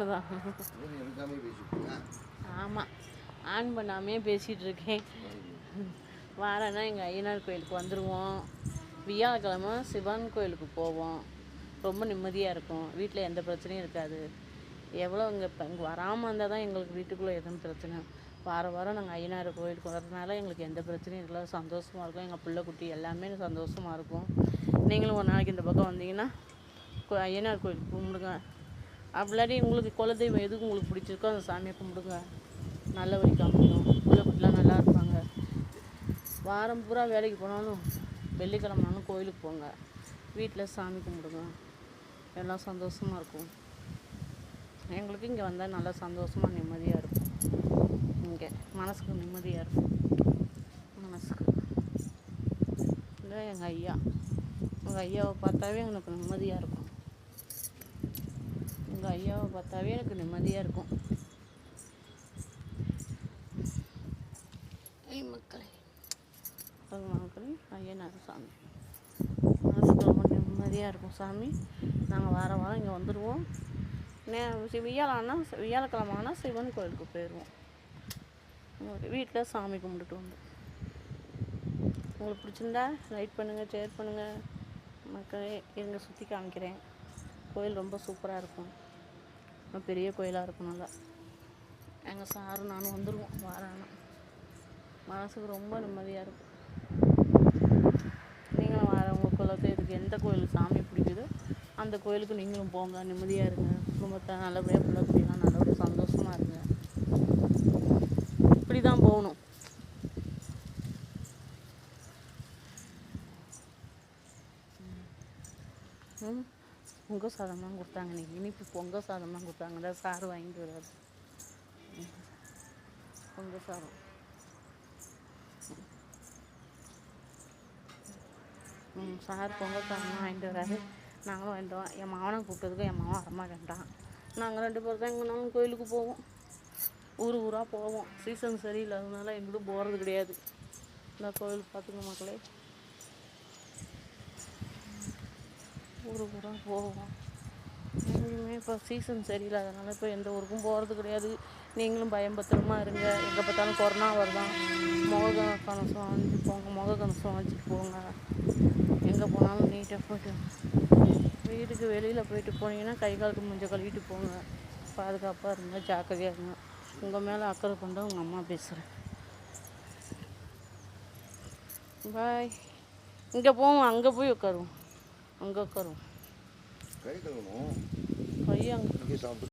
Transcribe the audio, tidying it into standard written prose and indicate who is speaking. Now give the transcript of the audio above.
Speaker 1: நானு தான். ஆமாம், ஆன் பண்ணாமே பேசிகிட்டு இருக்கேன். வாரேன்னா எங்கள் ஐயனார் கோயிலுக்கு வந்துடுவோம். வியாழக்கிழமை சிவன் கோயிலுக்கு போவோம். ரொம்ப நிம்மதியாக இருக்கும். வீட்டில் எந்த பிரச்சனையும் இருக்காது. எவ்வளோ இங்கே வராமல் இருந்தால் தான் எங்களுக்கு வீட்டுக்குள்ளே எதுவும் பிரச்சனை. வாரம் நாங்கள் ஐயனார் கோயிலுக்கு வரதுனால எங்களுக்கு எந்த பிரச்சனையும் இல்லை. சந்தோஷமாக இருக்கும். எங்கள் பிள்ளை குட்டி எல்லாமே சந்தோஷமாக இருக்கும். நீங்களும் ஒரு நாளைக்கு இந்த பக்கம் வந்தீங்கன்னா ஐயனார் கோயிலுக்கு கும்பிடுங்க. அப்படிலாடி உங்களுக்கு குலதெய்வம் எதுக்கு உங்களுக்கு பிடிச்சிருக்கோ அந்த சாமியை கும்பிடுங்க. நல்ல வழி காமிக்கணும். பிள்ளை குட்டிலாம் நல்லா இருப்பாங்க. வாரம் பூரா வேலைக்கு போனாலும் வெள்ளிக்கிழமைனாலும் கோயிலுக்கு போங்க. வீட்டில் சாமி கும்பிடுங்க. எல்லாம் சந்தோஷமாக இருக்கும். எங்களுக்கு இங்கே வந்தால் நல்லா சந்தோஷமாக நிம்மதியாக இருக்கும். இங்கே மனசுக்கு நிம்மதியாக இருக்கும். மனசுக்கு இல்லை எங்கள் ஐயா, எங்கள் ஐயாவை பார்த்தாவே எனக்கு நிம்மதியாக இருக்கும். எங்கள் ஐயாவை பார்த்தாவே எனக்கு நிம்மதியாக இருக்கும். மக்களே ஐயனார் சாமி மனசுக்கு ரொம்ப நிம்மதியாக இருக்கும். சாமி நாங்கள் வாரம் இங்கே வந்துடுவோம். வியாழக்கிழமை ஆனால் சிவன் கோயிலுக்கு போயிடுவோம். வீட்டில் சாமி கும்பிட்டுட்டு வந்து உங்களுக்கு பிடிச்சிருந்தா லைக் பண்ணுங்கள், ஷேர் பண்ணுங்கள். மக்களே இருங்க சுற்றி காமிக்கிறேன். கோயில் ரொம்ப சூப்பராக இருக்கும். ரொம்ப பெரிய கோயிலாக இருக்கும். நல்லா எங்கள் சாரும் நானும் வந்துடுவோம். வாரானா மனசுக்கு ரொம்ப நிம்மதியாக இருக்கும். நீங்களும் உங்கள் குலதெய்வத்துக்கு எந்த கோயிலுக்கு சாமி பிடிக்குதோ அந்த கோயிலுக்கு நீங்களும் போங்க. நிம்மதியாக இருங்க. குடும்பத்தை நல்லபடியாக பிள்ளை குட்டிலாம் நல்லபடியாக சந்தோஷமாக இருங்க. இப்படி தான் போகணும். பொங்கல் சாதம் தான் கொடுத்தாங்க. இன்னைக்கு இனிப்பு பொங்கல் சாதம் தான் கொடுத்தாங்க. தான் சாரு வாங்கிட்டு வராது. பொங்கல் சாதம் சார் பொங்கல் சாதம் வாங்கிட்டு வராது. நாங்களும் வாங்கிட்டோம். என் மாவனை கூப்பிட்டதுக்கு என் மாவன் வரமாட்டேன்ட்டான். நாங்கள் 2 பேர் தான் எங்கேனாலும் கோயிலுக்கு போவோம். ஊராக போவோம். சீசன் சரியில்லாததுனால எங்களும் போகிறது கிடையாது. இந்த கோயில் பார்த்துங்க மக்களே. ஊராக போவோம். எங்கேயுமே இப்போ சீசன் சரியில்லாதனால இப்போ எந்த ஊருக்கும் போகிறது கிடையாது. நீங்களும் பத்திரமா இருங்க. எங்கே பார்த்தாலும் கொரோனா வருதான். முகக்கவசம் வாங்கிட்டு போங்க. முகக்கவசம் வச்சுட்டு போங்க. எங்கே போனாலும் நீட்டாக போய்ட்டு வீட்டுக்கு வெளியில் போயிட்டு போனீங்கன்னா கை காலுக்கு மூஞ்ச கழுவிட்டு போங்க. பாதுகாப்பாக இருங்க. ஜாக்கிரதையாக இருங்க. உங்கள் மேலே அக்கறை கொண்டு உங்கள் அம்மா பேசுகிறேன். பாய். இங்கே போவோம். அங்கே போய் உட்காருவோம். அங்கே உட்காருவோம். கை அங்கே